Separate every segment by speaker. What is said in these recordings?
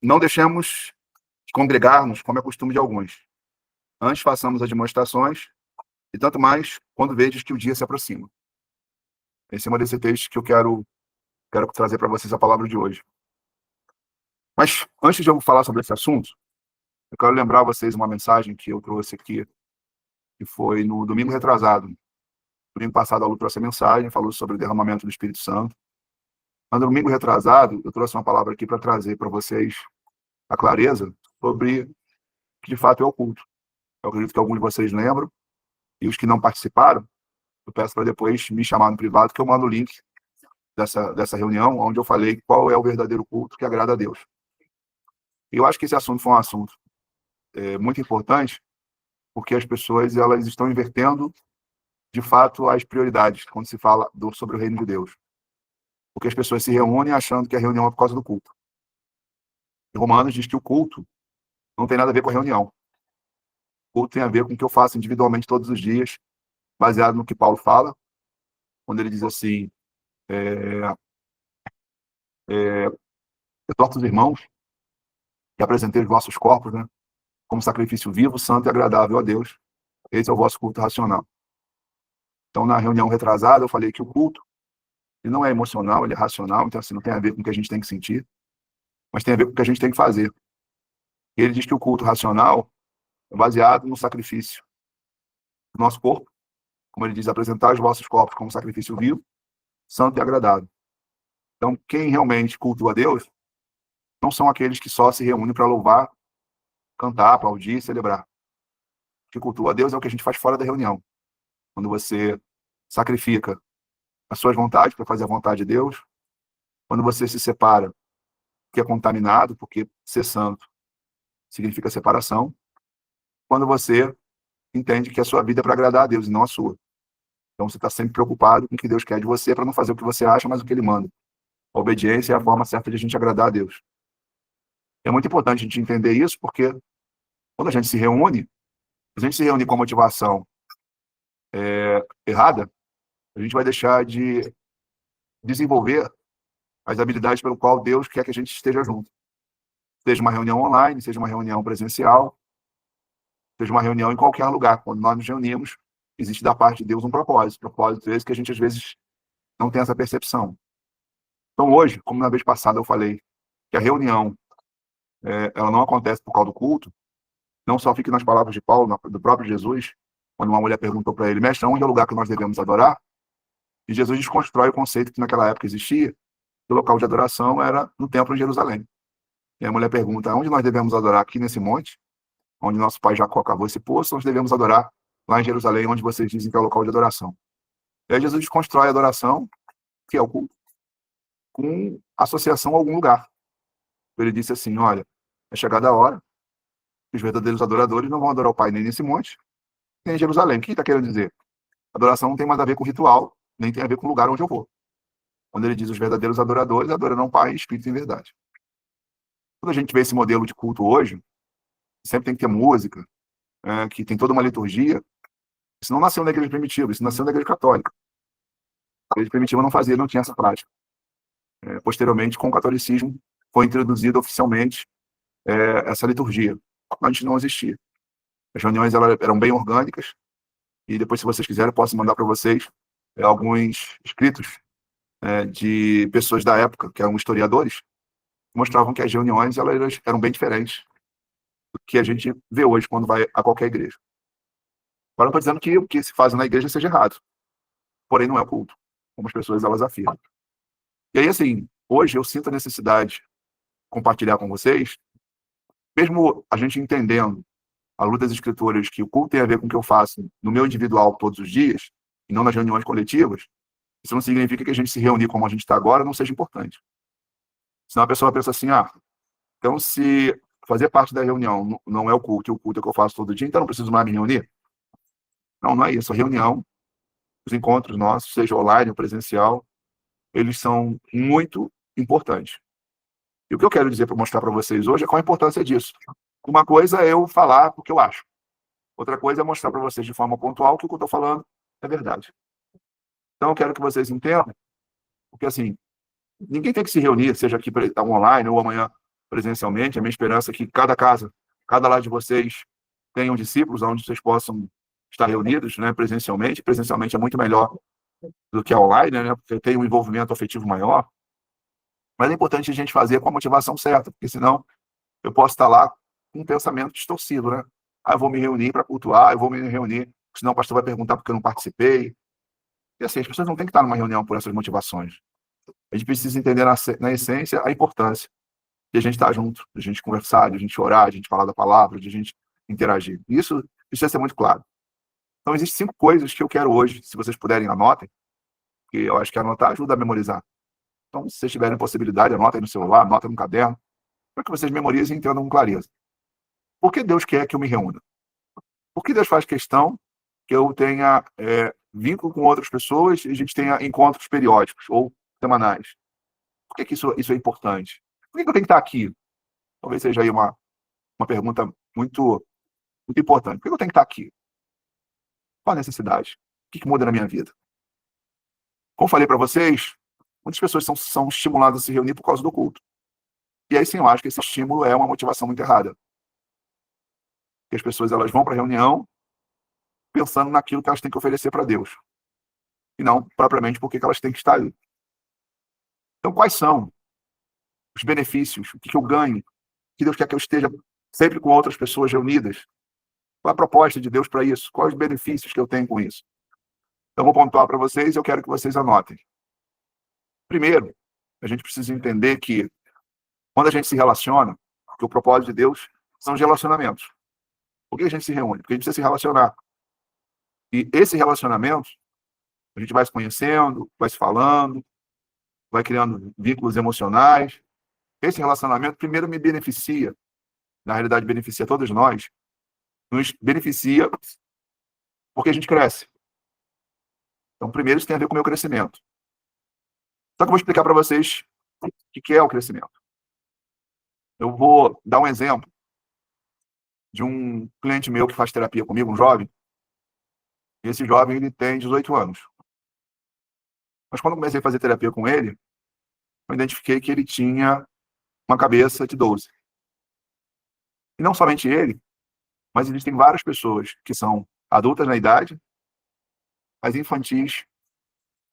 Speaker 1: não deixemos de congregar-nos, como é costume de alguns. Antes façamos as demonstrações, e tanto mais quando vedes que o dia se aproxima. Esse é um desses textos que eu quero trazer para vocês a palavra de hoje. Mas antes de eu falar sobre esse assunto, eu quero lembrar vocês uma mensagem que eu trouxe aqui, que foi no domingo retrasado. Domingo passado, a Lu trouxe a mensagem, falou sobre o derramamento do Espírito Santo. Mas no domingo retrasado, eu trouxe uma palavra aqui para trazer para vocês a clareza sobre o que de fato é o culto. Eu acredito que alguns de vocês lembram, e os que não participaram, eu peço para depois me chamar no privado, que eu mando o link dessa reunião, onde eu falei qual é o verdadeiro culto que agrada a Deus. E eu acho que esse assunto foi um assunto muito importante, porque as pessoas elas estão invertendo, de fato, as prioridades quando se fala sobre o reino de Deus. Porque as pessoas se reúnem achando que a reunião é por causa do culto. E Romanos diz que o culto não tem nada a ver com a reunião. O culto tem a ver com o que eu faço individualmente todos os dias, baseado no que Paulo fala, quando ele diz assim, exorto os irmãos que apresentei os vossos corpos, né, como sacrifício vivo, santo e agradável a Deus. Esse é o vosso culto racional. Então, na reunião retrasada, eu falei que o culto ele não é emocional, ele é racional, então assim, não tem a ver com o que a gente tem que sentir, mas tem a ver com o que a gente tem que fazer. E ele diz que o culto racional é baseado no sacrifício do nosso corpo, como ele diz, apresentar os vossos corpos como sacrifício vivo, santo e agradável. Então, quem realmente cultua a Deus não são aqueles que só se reúnem para louvar, cantar, aplaudir, celebrar. O que cultua a Deus é o que a gente faz fora da reunião. Quando você sacrifica as suas vontades para fazer a vontade de Deus, quando você se separa, que é contaminado, porque ser santo significa separação, quando você entende que a sua vida é para agradar a Deus e não a sua. Então você está sempre preocupado com o que Deus quer de você para não fazer o que você acha, mas o que Ele manda. A obediência é a forma certa de a gente agradar a Deus. É muito importante a gente entender isso, porque quando a gente se reúne com motivação errada, a gente vai deixar de desenvolver as habilidades pelo qual Deus quer que a gente esteja junto. Seja uma reunião online, seja uma reunião presencial, seja uma reunião em qualquer lugar. Quando nós nos reunimos, existe da parte de Deus um propósito. Propósito esse que a gente, às vezes, não tem essa percepção. Então, hoje, como na vez passada eu falei que a reunião ela não acontece por causa do culto, não só fique nas palavras de Paulo, do próprio Jesus, quando uma mulher perguntou para ele, mestre, onde é o lugar que nós devemos adorar? E Jesus desconstrói o conceito que naquela época existia, que o local de adoração era no templo de Jerusalém. E a mulher pergunta, onde nós devemos adorar? Aqui nesse monte, onde nosso pai Jacó cavou esse poço, nós devemos adorar lá em Jerusalém, onde vocês dizem que é o local de adoração. E aí Jesus desconstrói a adoração, que é o culto, com associação a algum lugar. Ele disse assim, olha, é chegada a hora, os verdadeiros adoradores não vão adorar o Pai nem nesse monte, nem em Jerusalém. O que ele está querendo dizer? Adoração não tem mais a ver com ritual, nem tem a ver com o lugar onde eu vou. Quando ele diz os verdadeiros adoradores, adorarão o Pai em espírito e em verdade. Quando a gente vê esse modelo de culto hoje, sempre tem que ter música, que tem toda uma liturgia. Isso não nasceu na igreja primitiva, isso nasceu na igreja católica. A igreja primitiva não fazia, não tinha essa prática. Posteriormente, com o catolicismo, foi introduzida oficialmente essa liturgia. Antes não existia. As reuniões eram bem orgânicas, e depois, se vocês quiserem, eu posso mandar para vocês alguns escritos de pessoas da época, que eram historiadores, que mostravam que as reuniões elas eram bem diferentes do que a gente vê hoje quando vai a qualquer igreja. Agora, não estou dizendo que o que se faz na igreja seja errado, porém não é o culto, como as pessoas elas afirmam. E aí, assim, hoje eu sinto a necessidade de compartilhar com vocês, mesmo a gente entendendo a luz das escrituras, que o culto tem a ver com o que eu faço no meu individual todos os dias, e não nas reuniões coletivas, isso não significa que a gente se reunir como a gente está agora não seja importante. Senão a pessoa pensa assim, então se fazer parte da reunião não é o culto, e o culto é o que eu faço todo dia, então não preciso mais me reunir? Não, não é isso. A reunião, os encontros nossos, seja online ou presencial, eles são muito importantes. E o que eu quero dizer para mostrar para vocês hoje é qual a importância disso. Uma coisa é eu falar o que eu acho. Outra coisa é mostrar para vocês de forma pontual que o que eu estou falando é verdade. Então, eu quero que vocês entendam, porque, assim, ninguém tem que se reunir, seja aqui online ou amanhã, presencialmente. A minha esperança é que cada casa, cada lado de vocês tenham discípulos onde vocês possam estar reunidos, né, presencialmente. Presencialmente é muito melhor do que online, né, porque tem um envolvimento afetivo maior. Mas é importante a gente fazer com a motivação certa, porque senão eu posso estar lá com um pensamento distorcido, né? Ah, eu vou me reunir para cultuar, eu vou me reunir, senão o pastor vai perguntar porque eu não participei. E assim, as pessoas não têm que estar numa reunião por essas motivações. A gente precisa entender na essência a importância de a gente estar junto, de a gente conversar, de a gente orar, de a gente falar da palavra, de a gente interagir. Isso precisa ser muito claro. Então, existem 5 coisas que eu quero hoje, se vocês puderem, anotem, que eu acho que anotar ajuda a memorizar. Então, se vocês tiverem possibilidade, anotem no celular, anotem no caderno, para que vocês memorizem e entendam com clareza. Por que Deus quer que eu me reúna? Por que Deus faz questão que eu tenha vínculo com outras pessoas e a gente tenha encontros periódicos ou semanais? Por que isso é importante? Por que eu tenho que estar aqui? Talvez seja aí uma pergunta muito, muito importante. Por que eu tenho que estar aqui? Qual a necessidade? O que muda na minha vida? Como falei para vocês, muitas pessoas são estimuladas a se reunir por causa do culto. E aí sim, eu acho que esse estímulo é uma motivação muito errada. Porque as pessoas elas vão para a reunião pensando naquilo que elas têm que oferecer para Deus. E não propriamente porque elas têm que estar ali. Então, quais são os benefícios? O que eu ganho? Que Deus quer que eu esteja sempre com outras pessoas reunidas? Qual a proposta de Deus para isso? Quais os benefícios que eu tenho com isso? Então, vou pontuar para vocês e eu quero que vocês anotem. Primeiro, a gente precisa entender que quando a gente se relaciona, que o propósito de Deus são os relacionamentos. Por que a gente se reúne? Porque a gente precisa se relacionar. E esse relacionamento, a gente vai se conhecendo, vai se falando, vai criando vínculos emocionais. Esse relacionamento, primeiro, me beneficia, na realidade, beneficia todos nós, nos beneficia porque a gente cresce. Então, primeiro, isso tem a ver com o meu crescimento. Só que eu vou explicar para vocês o que é o crescimento. Eu vou dar um exemplo de um cliente meu que faz terapia comigo, um jovem. Esse jovem, ele tem 18 anos. Mas quando eu comecei a fazer terapia com ele, eu identifiquei que ele tinha uma cabeça de 12. E não somente ele, mas existem várias pessoas que são adultas na idade, mas infantis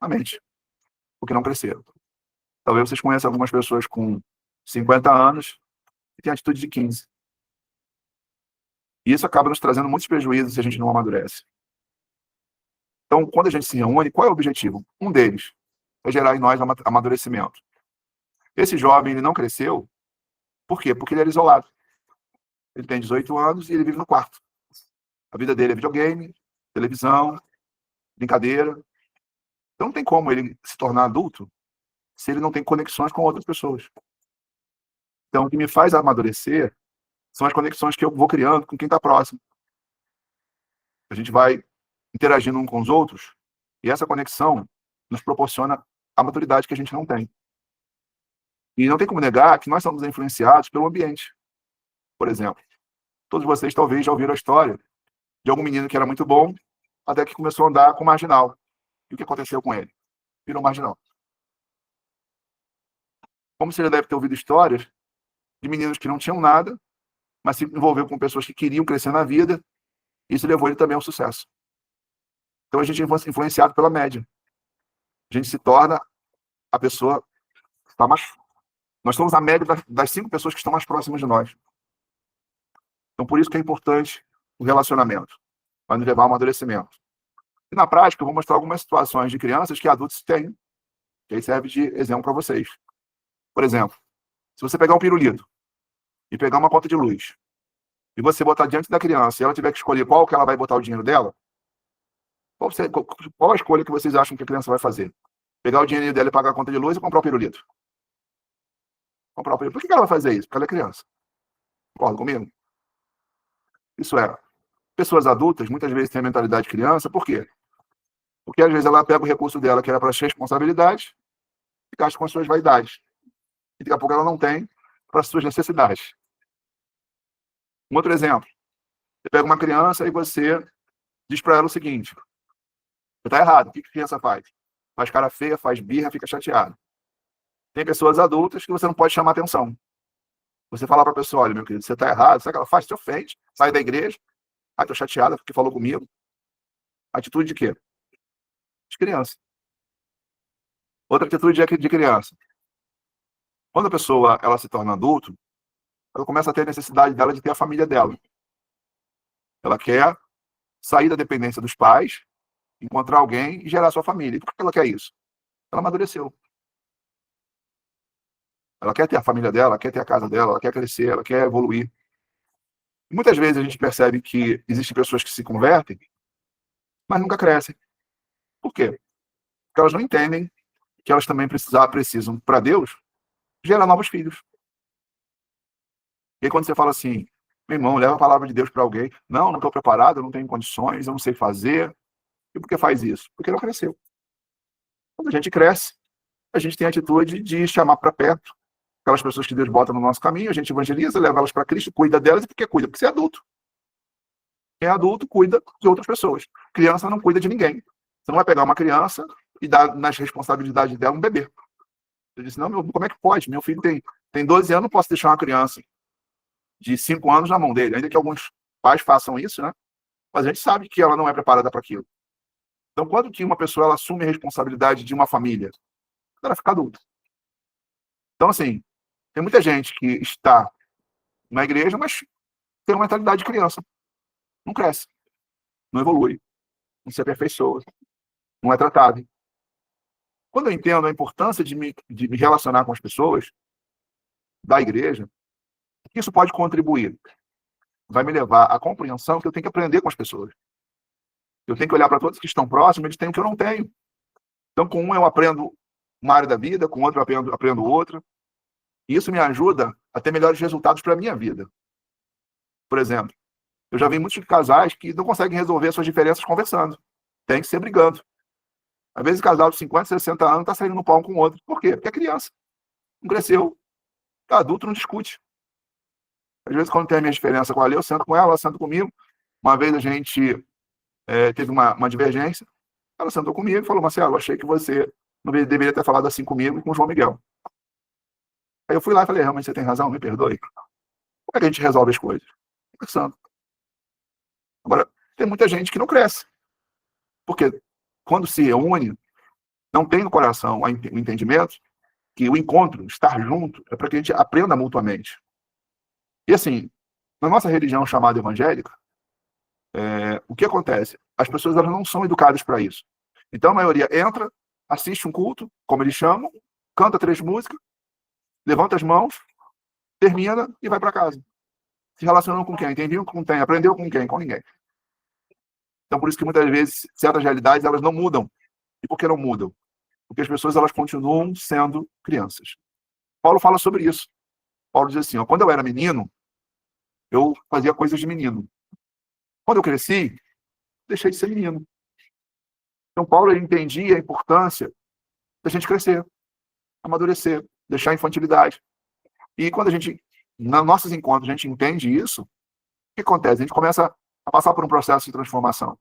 Speaker 1: na mente, porque não cresceram. Talvez vocês conheçam algumas pessoas com 50 anos e têm atitude de 15. E isso acaba nos trazendo muitos prejuízos se a gente não amadurece. Então, quando a gente se reúne, qual é o objetivo? Um deles é gerar em nós amadurecimento. Esse jovem, ele não cresceu, por quê? Porque ele era isolado. Ele tem 18 anos e ele vive no quarto. A vida dele é videogame, televisão, brincadeira. Então, não tem como ele se tornar adulto se ele não tem conexões com outras pessoas. Então, o que me faz amadurecer são as conexões que eu vou criando com quem está próximo. A gente vai interagindo uns com os outros e essa conexão nos proporciona a maturidade que a gente não tem. E não tem como negar que nós somos influenciados pelo ambiente. Por exemplo, todos vocês talvez já ouviram a história de algum menino que era muito bom, até que começou a andar com marginal. E o que aconteceu com ele? Virou marginal. Como você já deve ter ouvido histórias de meninos que não tinham nada, mas se envolveu com pessoas que queriam crescer na vida, e isso levou ele também ao sucesso. Então a gente é influenciado pela média. A gente se torna a pessoa que está mais... Nós somos a média das 5 pessoas que estão mais próximas de nós. Então por isso que é importante o relacionamento. Vai nos levar ao amadurecimento. E na prática eu vou mostrar algumas situações de crianças que adultos têm, que aí serve de exemplo para vocês. Por exemplo, se você pegar um pirulito e pegar uma conta de luz, e você botar diante da criança e ela tiver que escolher qual que ela vai botar o dinheiro dela, qual a escolha que vocês acham que a criança vai fazer? Pegar o dinheiro dela e pagar a conta de luz ou comprar o pirulito? Comprar o pirulito. Por que ela vai fazer isso? Porque ela é criança. Concorda comigo? Isso é. Pessoas adultas muitas vezes têm a mentalidade de criança, por quê? Porque às vezes ela pega o recurso dela que era para as responsabilidades e gasta com as suas vaidades. E daqui a pouco ela não tem para as suas necessidades. Um outro exemplo. Você pega uma criança e você diz para ela o seguinte: você está errado. O que a criança faz? Faz cara feia, faz birra, fica chateada. Tem pessoas adultas que você não pode chamar atenção. Você falar para a pessoa, olha, meu querido, você está errado, sabe o que ela faz? Se ofende, sai da igreja, ai, tô chateada porque falou comigo. Atitude de quê? De criança. Outra atitude é de criança. Quando a pessoa ela se torna adulto, ela começa a ter a necessidade dela de ter a família dela. Ela quer sair da dependência dos pais, encontrar alguém e gerar sua família. E por que ela quer isso? Ela amadureceu. Ela quer ter a família dela, ela quer ter a casa dela, ela quer crescer, ela quer evoluir. E muitas vezes a gente percebe que existem pessoas que se convertem, mas nunca crescem. Por quê? Porque elas não entendem que elas também precisam, para Deus, gerar novos filhos. E aí, quando você fala assim, meu irmão, leva a palavra de Deus para alguém. Não, não estou preparado, eu não tenho condições, eu não sei fazer. E por que faz isso? Porque não cresceu. Quando a gente cresce, a gente tem a atitude de chamar para perto aquelas pessoas que Deus bota no nosso caminho, a gente evangeliza, leva elas para Cristo, cuida delas. E por que cuida? Porque você é adulto. Quem é adulto cuida de outras pessoas. Criança não cuida de ninguém. Você não vai pegar uma criança e dar nas responsabilidades dela um bebê. Eu disse, não, como é que pode? Meu filho tem 12 anos, não posso deixar uma criança de 5 anos na mão dele. Ainda que alguns pais façam isso, né? Mas a gente sabe que ela não é preparada para aquilo. Então, quando que uma pessoa ela assume a responsabilidade de uma família? Quando ela fica adulta. Então, assim, tem muita gente que está na igreja, mas tem uma mentalidade de criança. Não cresce, não evolui, não se aperfeiçoa, não é tratado. Quando eu entendo a importância de me relacionar com as pessoas da igreja, isso pode contribuir. Vai me levar à compreensão que eu tenho que aprender com as pessoas. Eu tenho que olhar para todos que estão próximos, eles têm o que eu não tenho. Então, com um eu aprendo uma área da vida, com outro eu aprendo outra. E isso me ajuda a ter melhores resultados para a minha vida. Por exemplo, eu já vi muitos casais que não conseguem resolver suas diferenças conversando. Tem que ser brigando. Às vezes o casal de 50, 60 anos está saindo no pau um com o outro. Por quê? Porque é criança. Não cresceu. Adulto não discute. Às vezes, quando tem a minha diferença com ela, eu sento com ela senta comigo. Uma vez a gente teve uma divergência. Ela sentou comigo e falou, Marcelo, achei que você não deveria ter falado assim comigo e com o João Miguel. Aí eu fui lá e falei, realmente você tem razão, me perdoe. Como é que a gente resolve as coisas? Conversando. Agora, tem muita gente que não cresce. Porque quando se reúne, não tem no coração o entendimento que o encontro, estar junto, é para que a gente aprenda mutuamente. E assim, na nossa religião chamada evangélica, o que acontece? As pessoas elas não são educadas para isso. Então a maioria entra, assiste um culto, como eles chamam, canta 3 músicas, levanta as mãos, termina e vai para casa. Se relacionam com quem? Entendiam com quem? Aprendeu com quem? Com ninguém. Então por isso que muitas vezes certas realidades elas não mudam. E por que não mudam? Porque as pessoas elas continuam sendo crianças. Paulo fala sobre isso. Paulo diz assim, quando eu era menino, eu fazia coisas de menino. Quando eu cresci, deixei de ser menino. Então Paulo ele entendia a importância da gente crescer, amadurecer, deixar a infantilidade. E quando a gente, nos nossos encontros, a gente entende isso, o que acontece? A gente começa a passar por um processo de transformação.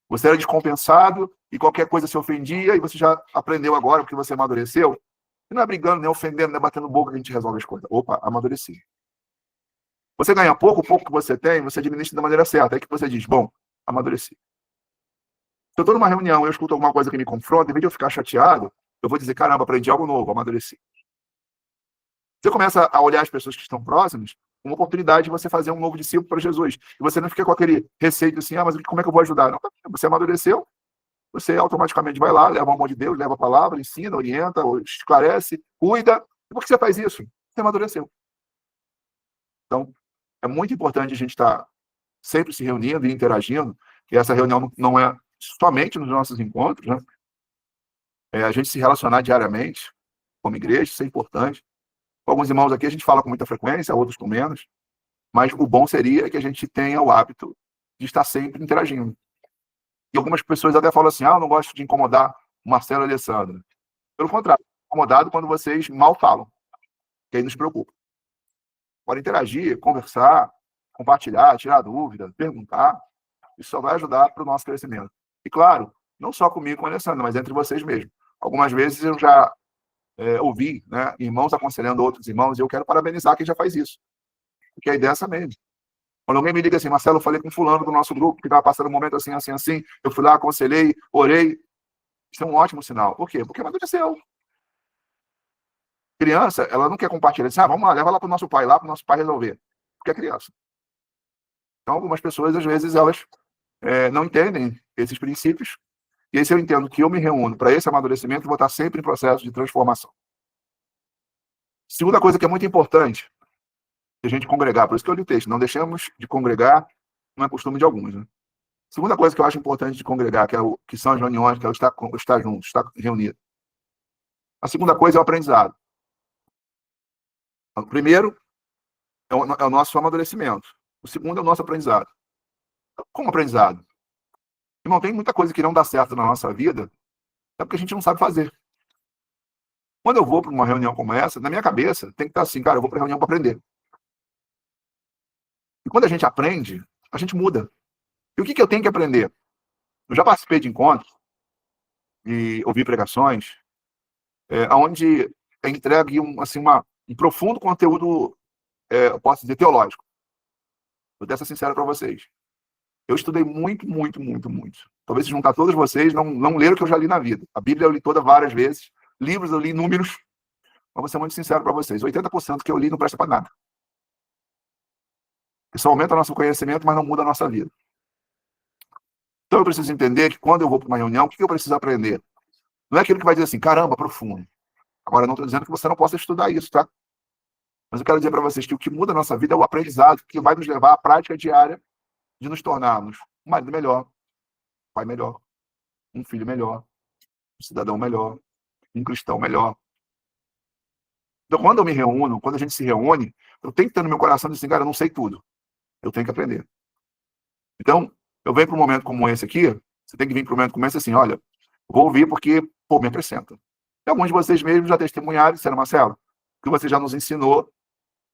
Speaker 1: Você era descompensado e qualquer coisa se ofendia e você já aprendeu agora porque você amadureceu. E não é brigando, nem ofendendo, nem batendo boca que a gente resolve as coisas. Opa, amadureci. Você ganha pouco, o pouco que você tem, você administra da maneira certa. Aí que você diz, bom, amadureci. Se eu estou numa reunião e eu escuto alguma coisa que me confronta, em vez de eu ficar chateado, eu vou dizer, caramba, aprendi algo novo, amadureci. Você começa a olhar as pessoas que estão próximas, uma oportunidade de você fazer um novo discípulo para Jesus. E você não fica com aquele receio assim, mas como é que eu vou ajudar? Não, você amadureceu, você automaticamente vai lá, leva a mão de Deus, leva a palavra, ensina, orienta, esclarece, cuida. E por que você faz isso? Você amadureceu. Então, é muito importante a gente estar sempre se reunindo e interagindo, e essa reunião não é somente nos nossos encontros, né? A gente se relacionar diariamente como igreja, isso é importante. Com alguns irmãos aqui a gente fala com muita frequência, outros com menos, mas o bom seria que a gente tenha o hábito de estar sempre interagindo. E algumas pessoas até falam assim, eu não gosto de incomodar o Marcelo e a Alessandra. Pelo contrário, incomodado quando vocês mal falam, que aí nos preocupa. Pode interagir, conversar, compartilhar, tirar dúvida, perguntar, isso só vai ajudar para o nosso crescimento. E claro, não só comigo com a Alessandra, mas entre vocês mesmos. Algumas vezes eu já ouvir, né, irmãos aconselhando outros irmãos, e eu quero parabenizar quem já faz isso, porque a ideia é essa mesmo. Quando alguém me liga assim, Marcelo, eu falei com fulano do nosso grupo, que estava passando um momento assim, assim, assim, eu fui lá, aconselhei, orei, isso é um ótimo sinal. Por quê? Porque amadureceu. Criança, ela não quer compartilhar, diz, vamos lá, leva lá para o nosso pai, lá para o nosso pai resolver, porque é criança. Então, algumas pessoas, às vezes, elas não entendem esses princípios, e aí se eu entendo que eu me reúno para esse amadurecimento, eu vou estar sempre em processo de transformação. Segunda coisa que é muito importante, a gente congregar, por isso que eu li o texto, não deixemos de congregar, não é costume de alguns, né? Segunda coisa que eu acho importante de congregar, que são as reuniões, que é o estar junto, estar reunido. A segunda coisa é o aprendizado. O primeiro é o nosso amadurecimento. O segundo é o nosso aprendizado. Como aprendizado? Irmão, tem muita coisa que não dá certo na nossa vida, é porque a gente não sabe fazer. Quando eu vou para uma reunião como essa, na minha cabeça, tem que estar assim, cara, eu vou para a reunião para aprender. E quando a gente aprende, a gente muda. E o que eu tenho que aprender? Eu já participei de encontros e ouvi pregações, onde é entregue um profundo conteúdo, eu posso dizer, teológico. Vou ser sincero para vocês. Eu estudei muito, muito, muito, muito. Talvez se juntar todos vocês, não leram o que eu já li na vida. A Bíblia eu li toda várias vezes. Livros eu li inúmeros. Mas vou ser muito sincero para vocês. 80% que eu li não presta para nada. Isso aumenta o nosso conhecimento, mas não muda a nossa vida. Então eu preciso entender que quando eu vou para uma reunião, o que eu preciso aprender? Não é aquilo que vai dizer assim, caramba, profundo. Agora, não estou dizendo que você não possa estudar isso, tá? Mas eu quero dizer para vocês que o que muda a nossa vida é o aprendizado, que vai nos levar à prática diária de nos tornarmos um marido melhor, um pai melhor, um filho melhor, um cidadão melhor, um cristão melhor. Então, quando eu me reúno, quando a gente se reúne, eu tenho que ter no meu coração assim, cara, eu não sei tudo. Eu tenho que aprender. Então, eu venho para um momento como esse aqui, você tem que vir para um momento como esse assim, olha, vou ouvir porque, me acrescenta. E alguns de vocês mesmos já testemunharam, disseram, Marcelo, o que você já nos ensinou,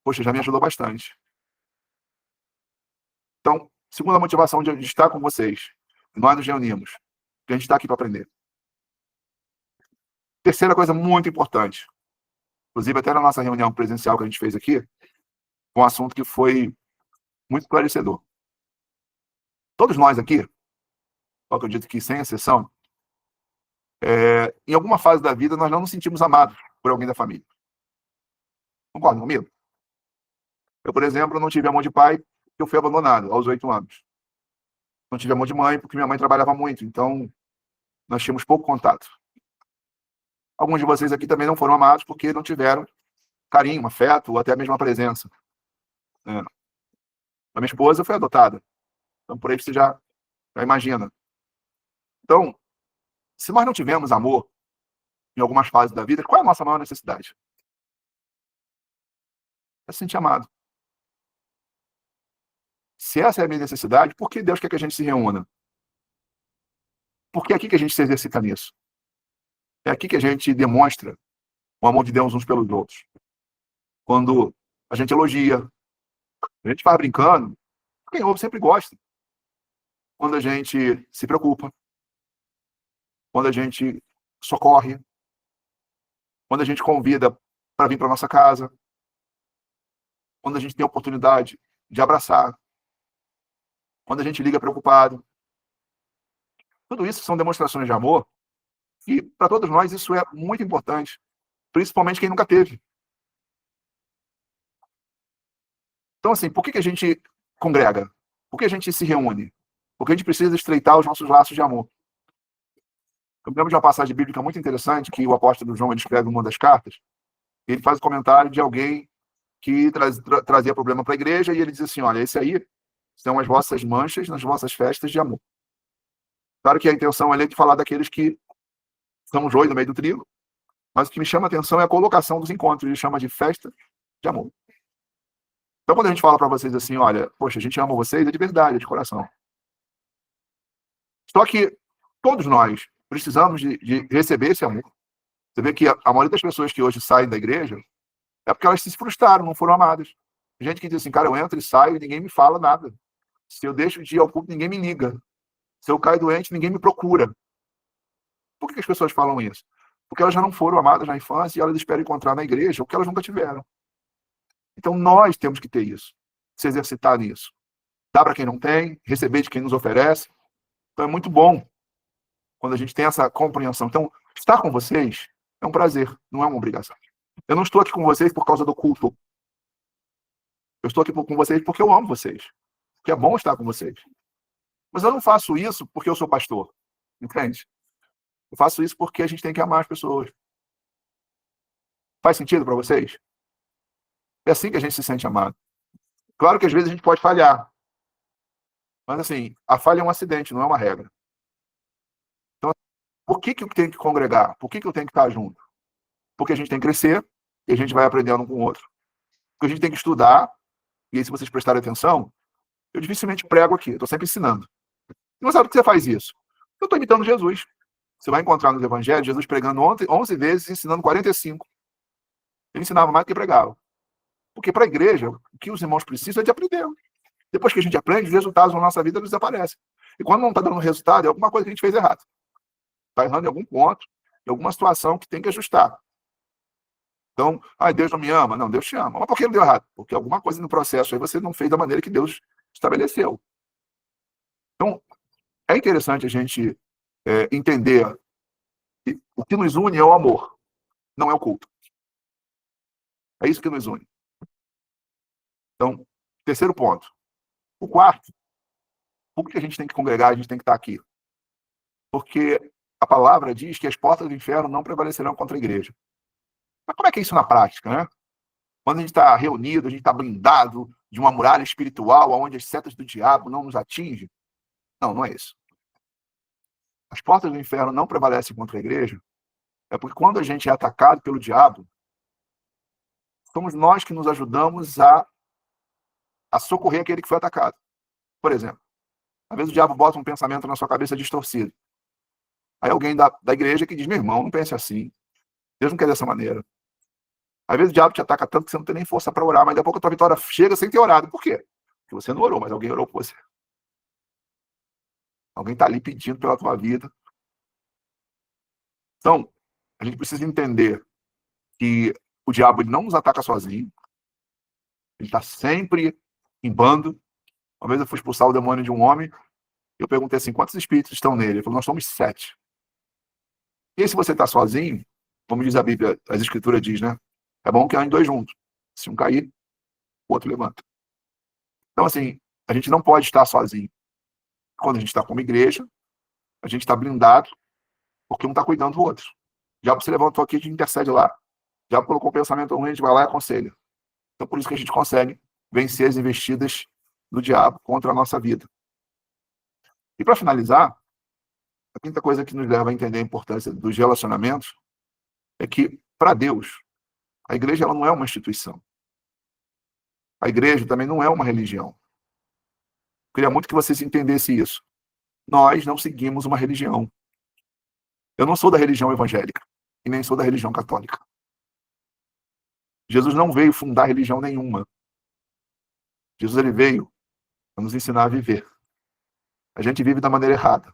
Speaker 1: poxa, já me ajudou bastante. Então, segunda motivação de estar com vocês, nós nos reunimos, que a gente está aqui para aprender. Terceira coisa muito importante, inclusive até na nossa reunião presencial que a gente fez aqui, um assunto que foi muito esclarecedor. Todos nós aqui, eu acredito que sem exceção, em alguma fase da vida nós não nos sentimos amados por alguém da família. Concorda comigo? Eu, por exemplo, não tive amor de pai porque eu fui abandonado aos 8 anos. Não tive amor de mãe porque minha mãe trabalhava muito, então nós tínhamos pouco contato. Alguns de vocês aqui também não foram amados porque não tiveram carinho, afeto ou até mesmo a presença. A minha esposa foi adotada. Então, por aí você já imagina. Então, se nós não tivermos amor em algumas fases da vida, qual é a nossa maior necessidade? É se sentir amado. Se essa é a minha necessidade, por que Deus quer que a gente se reúna? Porque é aqui que a gente se exercita nisso. É aqui que a gente demonstra o amor de Deus uns pelos outros. Quando a gente elogia, a gente faz brincando, quem ouve sempre gosta. Quando a gente se preocupa, quando a gente socorre, quando a gente convida para vir para nossa casa, quando a gente tem a oportunidade de abraçar, quando a gente liga preocupado. Tudo isso são demonstrações de amor e, para todos nós, isso é muito importante, principalmente quem nunca teve. Então, assim, por que a gente congrega? Por que a gente se reúne? Porque a gente precisa estreitar os nossos laços de amor. Eu me lembro de uma passagem bíblica muito interessante que o apóstolo João escreve em uma das cartas. Ele faz o comentário de alguém que trazia problema para a igreja e ele diz assim, olha, esse aí são as vossas manchas nas vossas festas de amor. Claro que a intenção é de falar daqueles que são joio no meio do trigo, mas o que me chama a atenção é a colocação dos encontros. Ele chama de festa de amor. Então, quando a gente fala para vocês assim, olha, poxa, a gente ama vocês, é de verdade, é de coração. Só que todos nós precisamos de receber esse amor. Você vê que a maioria das pessoas que hoje saem da igreja é porque elas se frustraram, não foram amadas. Tem gente que diz assim, cara, eu entro e saio e ninguém me fala nada. Se eu deixo de ir ao culto, ninguém me liga. Se eu caio doente, ninguém me procura. Por que as pessoas falam isso? Porque elas já não foram amadas na infância e elas esperam encontrar na igreja o que elas nunca tiveram. Então, nós temos que ter isso, se exercitar nisso. Dá para quem não tem, receber de quem nos oferece. Então, é muito bom quando a gente tem essa compreensão. Então, estar com vocês é um prazer, não é uma obrigação. Eu não estou aqui com vocês por causa do culto. Eu estou aqui com vocês porque eu amo vocês. Porque é bom estar com vocês. Mas eu não faço isso porque eu sou pastor. Entende? Eu faço isso porque a gente tem que amar as pessoas. Faz sentido para vocês? É assim que a gente se sente amado. Claro que às vezes a gente pode falhar. Mas assim, a falha é um acidente, não é uma regra. Então, por que eu tenho que congregar? Por que eu tenho que estar junto? Porque a gente tem que crescer e a gente vai aprendendo um com o outro. Porque a gente tem que estudar, e aí se vocês prestarem atenção, eu dificilmente prego aqui, eu estou sempre ensinando. E não sabe por que você faz isso? Eu estou imitando Jesus. Você vai encontrar nos evangelhos Jesus pregando 11 vezes e ensinando 45. Ele ensinava mais do que pregava. Porque para a igreja, o que os irmãos precisam é de aprender. Depois que a gente aprende, os resultados na nossa vida desaparecem. E quando não está dando resultado, é alguma coisa que a gente fez errado. Está errando em algum ponto, em alguma situação que tem que ajustar. Então, Deus não me ama? Não, Deus te ama. Mas por que não deu errado? Porque alguma coisa no processo aí você não fez da maneira que Deus estabeleceu. Então, é interessante a gente entender que o que nos une é o amor, não é o culto. É isso que nos une. Então, terceiro ponto. O quarto, por que a gente tem que congregar, a gente tem que estar aqui? Porque a palavra diz que as portas do inferno não prevalecerão contra a igreja. Mas como é que é isso na prática, né? Quando a gente está reunido, a gente está blindado de uma muralha espiritual onde as setas do diabo não nos atingem? Não, não é isso. As portas do inferno não prevalecem contra a igreja, é porque quando a gente é atacado pelo diabo, somos nós que nos ajudamos a socorrer aquele que foi atacado. Por exemplo, às vezes o diabo bota um pensamento na sua cabeça distorcido. Aí alguém da igreja que diz, meu irmão, não pense assim. Deus não quer dessa maneira. Às vezes o diabo te ataca tanto que você não tem nem força para orar, mas daqui a pouco a tua vitória chega sem ter orado. Por quê? Porque você não orou, mas alguém orou por você. Alguém está ali pedindo pela tua vida. Então, a gente precisa entender que o diabo ele não nos ataca sozinho. Ele está sempre em bando. Uma vez eu fui expulsar o demônio de um homem, eu perguntei assim, quantos espíritos estão nele? Ele falou, nós somos 7. E aí, se você está sozinho, como diz a Bíblia, as Escrituras diz, né? É bom que andem 2 juntos. Se um cair, o outro levanta. Então, assim, a gente não pode estar sozinho. Quando a gente está como igreja, a gente está blindado, porque um está cuidando do outro. Já você levantou aqui, a gente intercede lá. Já colocou o pensamento ruim, a gente vai lá e aconselha. Então, por isso que a gente consegue vencer as investidas do diabo contra a nossa vida. E para finalizar, a quinta coisa que nos leva a entender a importância dos relacionamentos é que, para Deus, a igreja ela não é uma instituição. A igreja também não é uma religião. Eu queria muito que vocês entendessem isso. Nós não seguimos uma religião. Eu não sou da religião evangélica e nem sou da religião católica. Jesus não veio fundar religião nenhuma. Jesus ele veio para nos ensinar a viver. A gente vive da maneira errada.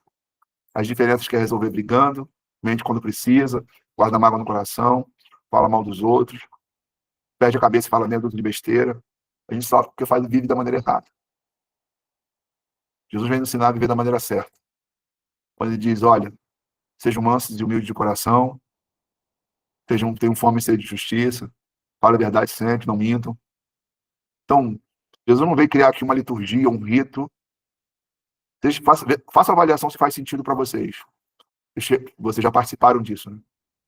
Speaker 1: As diferenças quer resolver brigando, mente quando precisa, guarda mágoa no coração, fala mal dos outros, perde a cabeça e fala medo de besteira. A gente sofre porque vive da maneira errada. Jesus vem nos ensinar a viver da maneira certa. Quando ele diz, olha, sejam mansos e humildes de coração, tenham fome e sede de justiça, fale a verdade sempre, não mintam. Então, Jesus não veio criar aqui uma liturgia, um rito. Faça a avaliação se faz sentido para vocês. Vocês já participaram disso, né?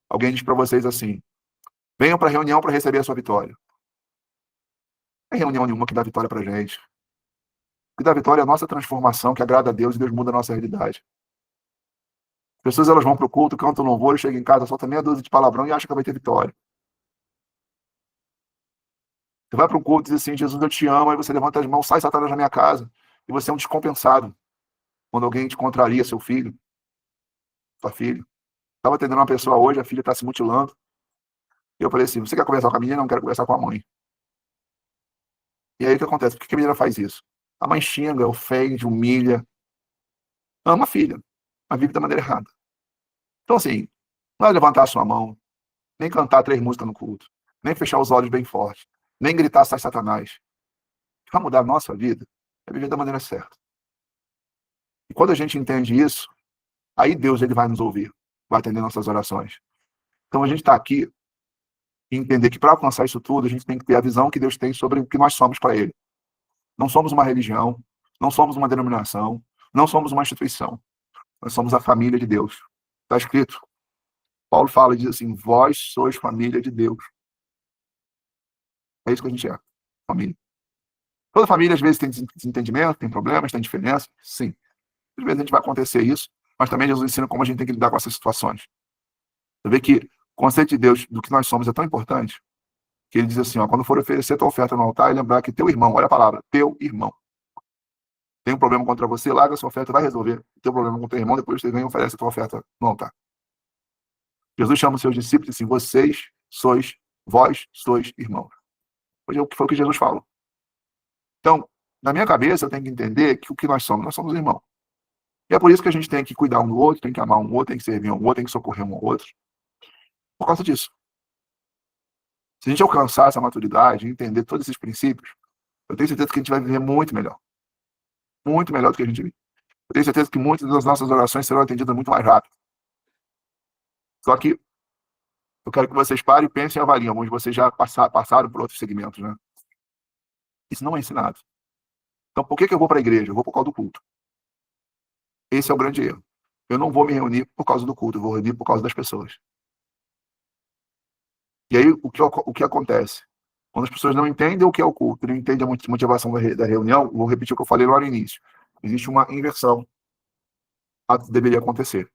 Speaker 1: Alguém diz para vocês assim, venham para a reunião para receber a sua vitória. Não é reunião nenhuma que dá vitória para a gente. O que dá vitória é a nossa transformação, que agrada a Deus e Deus muda a nossa realidade. As pessoas elas vão para o culto, cantam louvor, chegam em casa, soltam meia dúzia de palavrão e acham que vai ter vitória. Você vai para um culto e diz assim, Jesus, eu te amo, aí você levanta as mãos, sai Satanás da minha casa, e você é um descompensado. Quando alguém te contraria, seu filho, sua filha. Estava atendendo uma pessoa hoje, a filha está se mutilando. E eu falei assim, você quer conversar com a menina? Não quero conversar com a mãe. E aí o que acontece? Por que a menina faz isso? A mãe xinga, ofende, humilha. Ama a filha, mas vive da maneira errada. Então, assim, Não é levantar a sua mão, nem cantar 3 músicas no culto, nem fechar os olhos bem forte, nem gritar sai Satanás. Para mudar a nossa vida, é viver da maneira certa. E quando a gente entende isso, aí Deus ele vai nos ouvir, vai atender nossas orações. Então a gente está aqui e entender que para alcançar isso tudo, a gente tem que ter a visão que Deus tem sobre o que nós somos para Ele. Não somos uma religião, não somos uma denominação, não somos uma instituição. Nós somos a família de Deus. Está escrito. Paulo fala e diz assim, vós sois família de Deus. É isso que a gente é, família. Toda família, às vezes, tem desentendimento, tem problemas, tem diferença. Sim. Às vezes a gente vai acontecer isso, mas também Jesus ensina como a gente tem que lidar com essas situações. Você vê que o conceito de Deus, do que nós somos, é tão importante, que ele diz assim, ó, quando for oferecer tua oferta no altar, e lembrar que teu irmão, olha a palavra, teu irmão, tem um problema contra você, larga a sua oferta, vai resolver. Tem um problema com teu irmão, depois você vem e oferece a tua oferta no altar. Jesus chama os seus discípulos assim, vós sois irmãos. Hoje foi o que Jesus falou. Então, na minha cabeça, eu tenho que entender que o que nós somos irmãos. E é por isso que a gente tem que cuidar um do outro, tem que amar um outro, tem que servir um outro, tem que socorrer um ao outro. Por causa disso. Se a gente alcançar essa maturidade, entender todos esses princípios, eu tenho certeza que a gente vai viver muito melhor. Muito melhor do que a gente vive. Eu tenho certeza que muitas das nossas orações serão atendidas muito mais rápido. Só que eu quero que vocês parem e pensem e avaliem, alguns de vocês já passaram por outros segmentos, né? Isso não é ensinado. Então, por que eu vou para a igreja? Eu vou por causa do culto. Esse é o grande erro. Eu não vou me reunir por causa do culto, eu vou reunir por causa das pessoas. E aí, o que acontece? Quando as pessoas não entendem o que é o culto, não entendem a motivação da reunião, vou repetir o que eu falei lá no início. Existe uma inversão que deveria acontecer.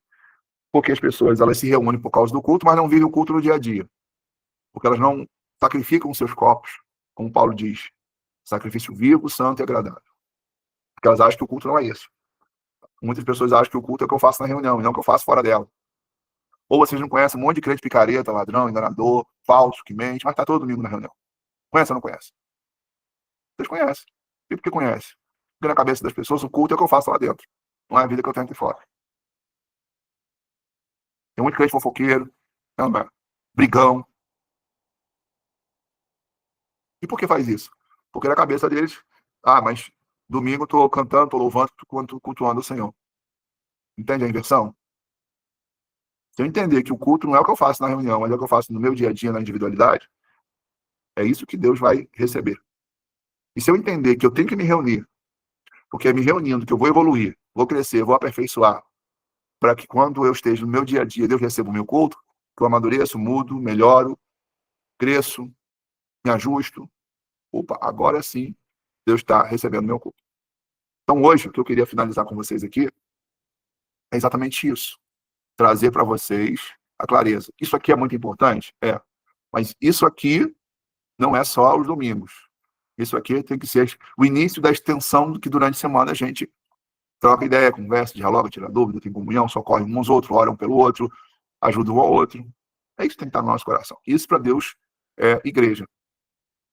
Speaker 1: Porque as pessoas elas se reúnem por causa do culto, mas não vivem o culto no dia a dia. Porque elas não sacrificam seus corpos, como Paulo diz. Sacrifício vivo, santo e agradável. Porque elas acham que o culto não é isso. Muitas pessoas acham que o culto é o que eu faço na reunião, e não o que eu faço fora dela. Ou vocês não conhecem um monte de crente picareta, ladrão, enganador, falso, que mente, mas está todo domingo na reunião. Conhece ou não conhece? Vocês conhecem. E por que conhece? Porque na cabeça das pessoas o culto é o que eu faço lá dentro. Não é a vida que eu tenho aqui fora. Tem muito crente fofoqueiro, brigão. E por que faz isso? Porque na cabeça deles, mas domingo eu estou cantando, estou louvando, estou cultuando o Senhor. Entende a inversão? Se eu entender que o culto não é o que eu faço na reunião, mas é o que eu faço no meu dia a dia, na individualidade, é isso que Deus vai receber. E se eu entender que eu tenho que me reunir, porque é me reunindo que eu vou evoluir, vou crescer, vou aperfeiçoar, para que quando eu esteja no meu dia a dia, Deus receba o meu culto, que eu amadureço, mudo, melhoro, cresço, me ajusto. Opa, agora sim, Deus está recebendo o meu culto. Então hoje, o que eu queria finalizar com vocês aqui é exatamente isso. Trazer para vocês a clareza. Isso aqui é muito importante? É. Mas isso aqui não é só os domingos. Isso aqui tem que ser o início da extensão do que durante a semana a gente troca ideia, conversa, dialoga, tira dúvida, tem comunhão, socorre uns aos outros, oram pelo outro, ajuda um ao outro. É isso que tem que estar no nosso coração. Isso para Deus é igreja,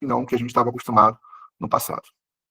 Speaker 1: e não o que a gente estava acostumado no passado.